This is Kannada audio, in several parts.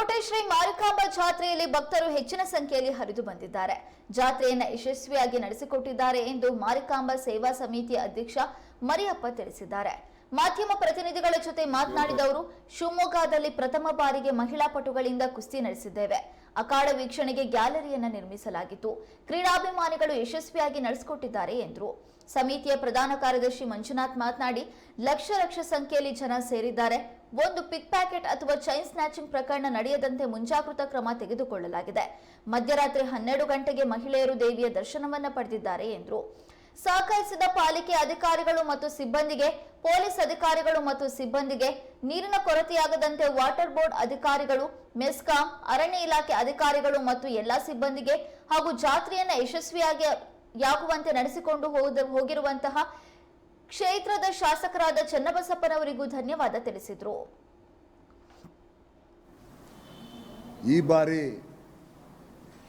ಕೋಟೆ ಶ್ರೀ ಮಾರಿಕಾಂಬ ಜಾತ್ರೆಯಲ್ಲಿ ಭಕ್ತರು ಹೆಚ್ಚಿನ ಸಂಖ್ಯೆಯಲ್ಲಿ ಹರಿದು ಬಂದಿದ್ದಾರೆ. ಜಾತ್ರೆಯನ್ನು ಯಶಸ್ವಿಯಾಗಿ ನಡೆಸಿಕೊಟ್ಟಿದ್ದಾರೆ ಎಂದು ಮಾರಿಕಾಂಬ ಸೇವಾ ಸಮಿತಿ ಅಧ್ಯಕ್ಷ ಮರಿಯಪ್ಪ ತಿಳಿಸಿದ್ದಾರೆ. ಮಾಧ್ಯಮ ಪ್ರತಿನಿಧಿಗಳ ಜೊತೆ ಮಾತನಾಡಿದ ಅವರು, ಶಿವಮೊಗ್ಗದಲ್ಲಿ ಪ್ರಥಮ ಬಾರಿಗೆ ಮಹಿಳಾ ಪಟುಗಳಿಂದ ಕುಸ್ತಿ ನಡೆಸಿದ್ದೇವೆ. ಅಖಾಡ ವೀಕ್ಷಣೆಗೆ ಗ್ಯಾಲರಿಯನ್ನು ನಿರ್ಮಿಸಲಾಗಿತ್ತು. ಕ್ರೀಡಾಭಿಮಾನಿಗಳು ಯಶಸ್ವಿಯಾಗಿ ನಡೆಸಿಕೊಟ್ಟಿದ್ದಾರೆ ಎಂದರು. ಸಮಿತಿಯ ಪ್ರಧಾನ ಕಾರ್ಯದರ್ಶಿ ಮಂಜುನಾಥ್ ಮಾತನಾಡಿ, ಲಕ್ಷ ಸಂಖ್ಯೆಯಲ್ಲಿ ಜನ ಸೇರಿದ್ದಾರೆ. ಒಂದು ಪಿಕ್ ಪ್ಯಾಕೆಟ್ ಅಥವಾ ಚೈನ್ ಸ್ನ್ಯಾಚಿಂಗ್ ಪ್ರಕರಣ ನಡೆಯದಂತೆ ಮುಂಜಾಗೃತಾ ಕ್ರಮ ತೆಗೆದುಕೊಳ್ಳಲಾಗಿದೆ. ಮಧ್ಯರಾತ್ರಿ 12 ಗಂಟೆಗೆ ಮಹಿಳೆಯರು ದೇವಿಯ ದರ್ಶನವನ್ನ ಪಡೆದಿದ್ದಾರೆ ಎಂದರು. ಸಹಕರಿಸಿದ ಪಾಲಿಕೆ ಅಧಿಕಾರಿಗಳು ಮತ್ತು ಸಿಬ್ಬಂದಿಗೆ, ಪೊಲೀಸ್ ಅಧಿಕಾರಿಗಳು ಮತ್ತು ಸಿಬ್ಬಂದಿಗೆ, ನೀರಿನ ಕೊರತೆಯಾಗದಂತೆ ವಾಟರ್ ಬೋರ್ಡ್ ಅಧಿಕಾರಿಗಳು, ಮೆಸ್ಕಾಂ, ಅರಣ್ಯ ಇಲಾಖೆ ಅಧಿಕಾರಿಗಳು ಮತ್ತು ಎಲ್ಲಾ ಸಿಬ್ಬಂದಿಗೆ ಹಾಗೂ ಜಾತ್ರೆಯನ್ನ ಯಶಸ್ವಿಯಾಗುವಂತೆ ನಡೆಸಿಕೊಂಡು ಹೋಗಿರುವಂತಹ ಕ್ಷೇತ್ರದ ಶಾಸಕರಾದ ಚನ್ನಬಸಪ್ಪನವರಿಗೂ ಧನ್ಯವಾದ ತಿಳಿಸಿದರು. ಈ ಬಾರಿ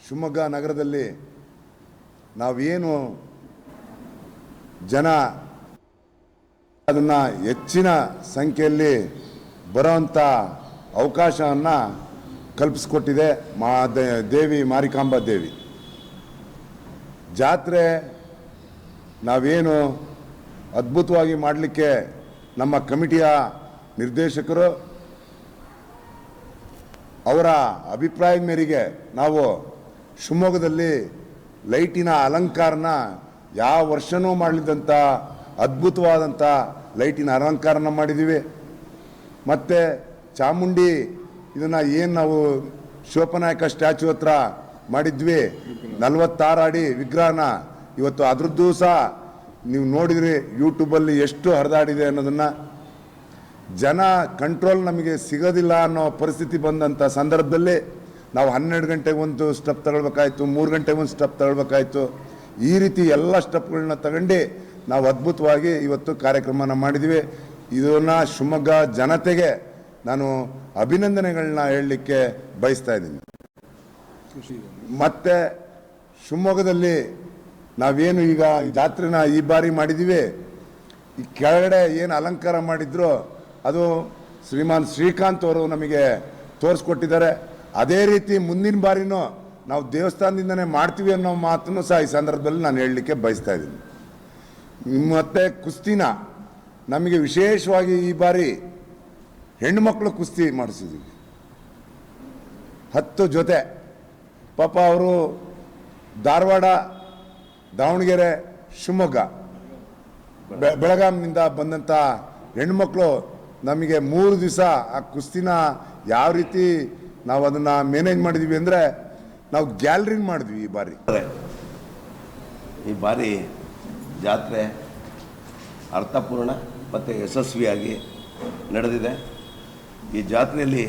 ಶಿವಮೊಗ್ಗ ನಗರದಲ್ಲಿ ನಾವೇನು ಜನ ಅದನ್ನು ಹೆಚ್ಚಿನ ಸಂಖ್ಯೆಯಲ್ಲಿ ಬರೋವಂಥ ಅವಕಾಶವನ್ನು ಕಲ್ಪಿಸ್ಕೊಟ್ಟಿದೆ ದೇವಿ ಮಾರಿಕಾಂಬಾ ದೇವಿ ಜಾತ್ರೆ. ನಾವೇನು ಅದ್ಭುತವಾಗಿ ಮಾಡಲಿಕ್ಕೆ ನಮ್ಮ ಕಮಿಟಿಯ ನಿರ್ದೇಶಕರು ಅವರ ಅಭಿಪ್ರಾಯದ ಮೇರೆಗೆ ನಾವು ಶಿವಮೊಗ್ಗದಲ್ಲಿ ಲೈಟಿನ ಅಲಂಕಾರನ ಯಾವ ವರ್ಷನೂ ಮಾಡಲಿದ್ದಂಥ ಅದ್ಭುತವಾದಂಥ ಲೈಟಿನ ಅಲಂಕಾರನ ಮಾಡಿದ್ದೀವಿ. ಮತ್ತು ಚಾಮುಂಡಿ ಇದನ್ನು ಏನು ನಾವು ಶಿವಪ್ಪನಾಯಕ ಸ್ಟ್ಯಾಚು ಹತ್ರ ಮಾಡಿದ್ವಿ, 46 ಅಡಿ ವಿಗ್ರಹನ ಇವತ್ತು ಅದ್ರದ್ದು ಸಹ ನೀವು ನೋಡಿದ್ರಿ ಯೂಟ್ಯೂಬಲ್ಲಿ ಎಷ್ಟು ಹರಿದಾಡಿದೆ ಅನ್ನೋದನ್ನು. ಜನ ಕಂಟ್ರೋಲ್ ನಮಗೆ ಸಿಗೋದಿಲ್ಲ ಅನ್ನೋ ಪರಿಸ್ಥಿತಿ ಬಂದಂಥ ಸಂದರ್ಭದಲ್ಲಿ ನಾವು 12 ಗಂಟೆಗೆ ಒಂದು ಸ್ಟೆಪ್ ತಗೊಳ್ಬೇಕಾಯ್ತು, 3 ಗಂಟೆಗೆ ಒಂದು ಸ್ಟೆಪ್ ತಗೊಳ್ಬೇಕಾಯ್ತು. ಈ ರೀತಿ ಎಲ್ಲ ಸ್ಟೆಪ್ಗಳನ್ನ ತಗೊಂಡು ನಾವು ಅದ್ಭುತವಾಗಿ ಇವತ್ತು ಕಾರ್ಯಕ್ರಮನ ಮಾಡಿದ್ವಿ. ಇದನ್ನು ಶಿವಮೊಗ್ಗ ಜನತೆಗೆ ನಾನು ಅಭಿನಂದನೆಗಳನ್ನ ಹೇಳಲಿಕ್ಕೆ ಬಯಸ್ತಾ ಇದ್ದೀನಿ. ಮತ್ತು ಶಿವಮೊಗ್ಗದಲ್ಲಿ ನಾವೇನು ಈಗ ಜಾತ್ರೆನ ಈ ಬಾರಿ ಮಾಡಿದ್ದೀವಿ, ಈ ಕೆಳಗಡೆ ಏನು ಅಲಂಕಾರ ಮಾಡಿದ್ರು ಅದು ಶ್ರೀಮಾನ್ ಶ್ರೀಕಾಂತ್ ಅವರು ನಮಗೆ ತೋರಿಸ್ಕೊಟ್ಟಿದ್ದಾರೆ. ಅದೇ ರೀತಿ ಮುಂದಿನ ಬಾರಿನೂ ನಾವು ದೇವಸ್ಥಾನದಿಂದನೇ ಮಾಡ್ತೀವಿ ಅನ್ನೋ ಮಾತನ್ನು ಸಹ ಈ ಸಂದರ್ಭದಲ್ಲಿ ನಾನು ಹೇಳಲಿಕ್ಕೆ ಬಯಸ್ತಾ ಇದ್ದೀನಿ. ಮತ್ತು ಕುಸ್ತಿನ ನಮಗೆ ವಿಶೇಷವಾಗಿ ಈ ಬಾರಿ ಹೆಣ್ಣುಮಕ್ಕಳು ಕುಸ್ತಿ ಮಾಡಿಸಿದ್ದೀವಿ 10 ಜೊತೆ. ಪಾಪ ಅವರು ಧಾರವಾಡ, ದಾವಣಗೆರೆ, ಶಿವಮೊಗ್ಗ, ಬೆಳಗಾಂನಿಂದ ಬಂದಂಥ ಹೆಣ್ಮಕ್ಳು ನಮಗೆ 3 ದಿವಸ ಆ ಕುಸ್ತಿನ ಯಾವ ರೀತಿ ನಾವು ಅದನ್ನು ಮ್ಯಾನೇಜ್ ಮಾಡಿದ್ವಿ ಅಂದರೆ ನಾವು ಗ್ಯಾಲರಿ ಮಾಡಿದ್ವಿ. ಈ ಬಾರಿ ಜಾತ್ರೆ ಅರ್ಥಪೂರ್ಣ ಮತ್ತು ಯಶಸ್ವಿಯಾಗಿ ನಡೆದಿದೆ. ಈ ಜಾತ್ರೆಯಲ್ಲಿ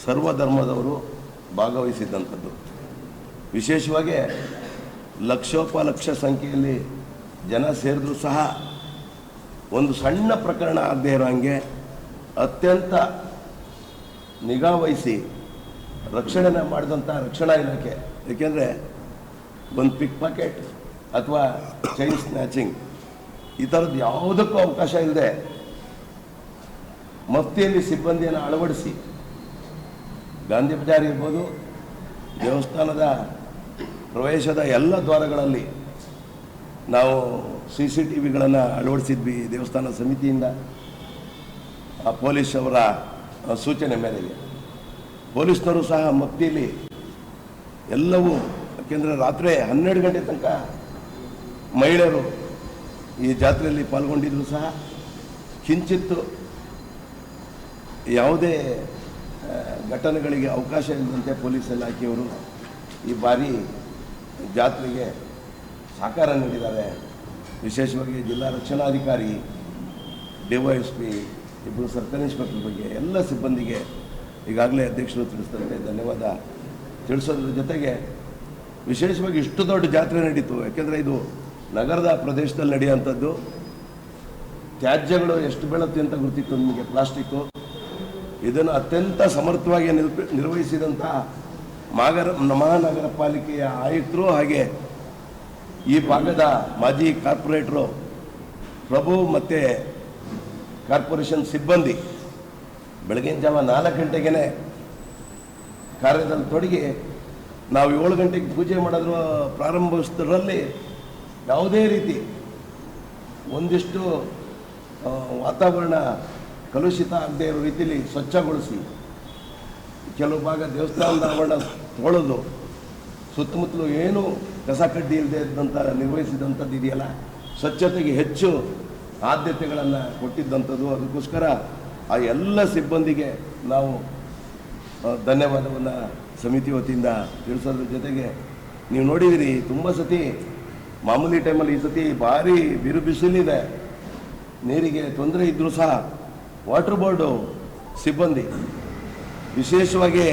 ಸರ್ವಧರ್ಮದವರು ಭಾಗವಹಿಸಿದ್ದಂಥದ್ದು. ವಿಶೇಷವಾಗಿ ಲಕ್ಷೋಪಲಕ್ಷ ಸಂಖ್ಯೆಯಲ್ಲಿ ಜನ ಸೇರಿದ್ರು ಸಹ ಒಂದು ಸಣ್ಣ ಪ್ರಕರಣ ಆಗದೆ ಇರೋ ಹಾಗೆ ಅತ್ಯಂತ ನಿಗಾವಹಿಸಿ ರಕ್ಷಣೆ ಮಾಡಿದಂಥ ರಕ್ಷಣಾ ಇಲಾಖೆ. ಏಕೆಂದರೆ ಒಂದು ಪಿಕ್ ಪಾಕೆಟ್ ಅಥವಾ ಚೈನ್ ಸ್ನ್ಯಾಚಿಂಗ್ ಈ ಥರದ್ದು ಯಾವುದಕ್ಕೂ ಅವಕಾಶ ಇಲ್ಲದೆ ಮಫ್ತಿಯಲ್ಲಿ ಸಿಬ್ಬಂದಿಯನ್ನು ಅಳವಡಿಸಿ ಗಾಂಧಿ ಬಜಾರ್ ಇರ್ಬೋದು, ದೇವಸ್ಥಾನದ ಪ್ರವೇಶದ ಎಲ್ಲ ದ್ವಾರಗಳಲ್ಲಿ ನಾವು CCTVಗಳನ್ನು ಅಳವಡಿಸಿದ್ವಿ ದೇವಸ್ಥಾನ ಸಮಿತಿಯಿಂದ. ಪೊಲೀಸ್ ಅವರ ಸೂಚನೆ ಮೇರೆಗೆ ಪೊಲೀಸ್ನವರು ಸಹ ಮಫ್ತಿಯಲ್ಲಿ ಎಲ್ಲವೂ, ಯಾಕೆಂದರೆ ರಾತ್ರಿ 12 ಗಂಟೆ ತನಕ ಮಹಿಳೆಯರು ಈ ಜಾತ್ರೆಯಲ್ಲಿ ಪಾಲ್ಗೊಂಡಿದ್ರು ಸಹ ಕಿಂಚಿತ್ತು ಯಾವುದೇ ಘಟನೆಗಳಿಗೆ ಅವಕಾಶ ಇಲ್ಲದಂತೆ ಪೊಲೀಸ್ ಇಲಾಖೆಯವರು ಈ ಬಾರಿ ಜಾತ್ರೆಗೆ ಸಹಕಾರ ನೀಡಿದ್ದಾರೆ. ವಿಶೇಷವಾಗಿ ಜಿಲ್ಲಾ ರಕ್ಷಣಾಧಿಕಾರಿ, DYSP, 2 ಸರ್ಕಲ್ ಇನ್ಸ್ಪೆಕ್ಟರ್ ಬಗ್ಗೆ ಎಲ್ಲ ಸಿಬ್ಬಂದಿಗೆ ಈಗಾಗಲೇ ಅಧ್ಯಕ್ಷರು ತಿಳಿಸಿದಂತೆ ಧನ್ಯವಾದ ತಿಳಿಸೋದ್ರ ಜೊತೆಗೆ ವಿಶೇಷವಾಗಿ ಇಷ್ಟು ದೊಡ್ಡ ಜಾತ್ರೆ ನಡೀತು. ಯಾಕೆಂದರೆ ಇದು ನಗರದ ಪ್ರದೇಶದಲ್ಲಿ ನಡೆಯುವಂಥದ್ದು. ತ್ಯಾಜ್ಯಗಳು ಎಷ್ಟು ಬೀಳುತ್ತೆ ಅಂತ ಗೊತ್ತಿತ್ತು ನಿಮಗೆ, ಪ್ಲಾಸ್ಟಿಕ್ಕು. ಇದನ್ನು ಅತ್ಯಂತ ಸಮರ್ಥವಾಗಿ ನಿರ್ವಹಿಸಿದಂಥ ಮಹಾನಗರ ಪಾಲಿಕೆಯ ಆಯುಕ್ತರು ಹಾಗೆ ಈ ಭಾಗದ ಮಾಜಿ ಕಾರ್ಪೊರೇಟರು ಪ್ರಭು ಮತ್ತು ಕಾರ್ಪೊರೇಷನ್ ಸಿಬ್ಬಂದಿ ಬೆಳಗಿನ ಜಾವ 4 ಗಂಟೆಗೆ ಕಾರ್ಯದಲ್ಲಿ ತೊಡಗಿ ನಾವು 7 ಗಂಟೆಗೆ ಪೂಜೆ ಮಾಡೋದ್ರ ಪ್ರಾರಂಭಿಸೋದ್ರಲ್ಲಿ ಯಾವುದೇ ರೀತಿ ಒಂದಿಷ್ಟು ವಾತಾವರಣ ಕಲುಷಿತ ಆಗದೇ ಇರೋ ರೀತಿಯಲ್ಲಿ ಸ್ವಚ್ಛಗೊಳಿಸಿ, ಕೆಲವು ಭಾಗ ದೇವಸ್ಥಾನದ ಆವರಣ ತೊಳೆದು ಸುತ್ತಮುತ್ತಲು ಏನು ಕಸ ಕಡ್ಡಿ ಇಲ್ಲದೆ ಇದ್ದಂಥ ನಿರ್ವಹಿಸಿದಂಥದ್ದು ಇದೆಯಲ್ಲ, ಸ್ವಚ್ಛತೆಗೆ ಹೆಚ್ಚು ಆದ್ಯತೆಗಳನ್ನು ಕೊಟ್ಟಿದ್ದಂಥದ್ದು. ಅದಕ್ಕೋಸ್ಕರ ಆ ಎಲ್ಲ ಸಿಬ್ಬಂದಿಗೆ ನಾವು ಧನ್ಯವಾದವನ್ನು ಸಮಿತಿ ವತಿಯಿಂದ ತಿಳಿಸೋದ್ರ ಜೊತೆಗೆ, ನೀವು ನೋಡಿದಿರಿ ತುಂಬ ಸತಿ ಮಾಮೂಲಿ ಟೈಮಲ್ಲಿ ಈ ಸತಿ ಭಾರಿ ಬಿರು ಬಿಸಿಲಿದೆ, ನೀರಿಗೆ ತೊಂದರೆ ಇದ್ದರೂ ಸಹ ವಾಟರ್ ಬೋರ್ಡು ಸಿಬ್ಬಂದಿ ವಿಶೇಷವಾಗಿ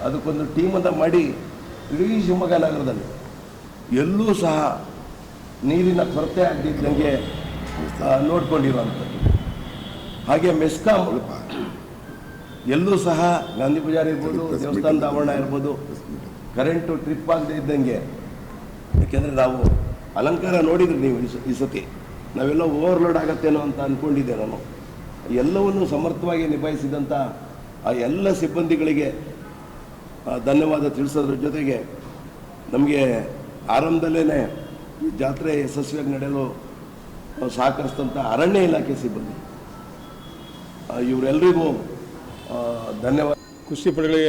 ಅದಕ್ಕೊಂದು ಟೀಮನ್ನು ಮಾಡಿ ಇಡೀ ಶಿವಮೊಗ್ಗ ನಗರದಲ್ಲಿ ಎಲ್ಲೂ ಸಹ ನೀರಿನ ಕೊರತೆ ಆಗದಿದ್ದಂಗೆ ನೋಡ್ಕೊಂಡಿರುವಂಥದ್ದು. ಹಾಗೆ ಮೆಸ್ಕಾಂ ಎಲ್ಲೂ ಸಹ ಗಾಂಧಿ ಬಜಾರ್ ಇರ್ಬೋದು, ದೇವಸ್ಥಾನದ ಆವರಣ ಇರ್ಬೋದು, ಕರೆಂಟು ಟ್ರಿಪ್ ಆಗದೆ ಇದ್ದಂಗೆ, ಯಾಕೆಂದರೆ ನಾವು ಅಲಂಕಾರ ನೋಡಿದ್ರಿ ನೀವು ಈ ಸತಿ ನಾವೆಲ್ಲ ಓವರ್ಲೋಡ್ ಆಗತ್ತೇನೋ ಅಂತ ಅಂದ್ಕೊಂಡಿದ್ದೆ ನಾನು. ಎಲ್ಲವನ್ನು ಸಮರ್ಥವಾಗಿ ನಿಭಾಯಿಸಿದಂಥ ಆ ಎಲ್ಲ ಸಿಬ್ಬಂದಿಗಳಿಗೆ ಧನ್ಯವಾದ ತಿಳಿಸೋದ್ರ ಜೊತೆಗೆ, ನಮಗೆ ಆರಂಭದಲ್ಲೇ ಈ ಜಾತ್ರೆ ಯಶಸ್ವಿಯಾಗಿ ನಡೆಯಲು ಸಹಕರಿಸಿದಂಥ ಅರಣ್ಯ ಇಲಾಖೆ ಸಿಬ್ಬಂದಿ, ಇವರೆಲ್ಲರಿಗೂ ಧನ್ಯವಾದ. ಕುಸ್ತಿಪಟುಗಳಿಗೆ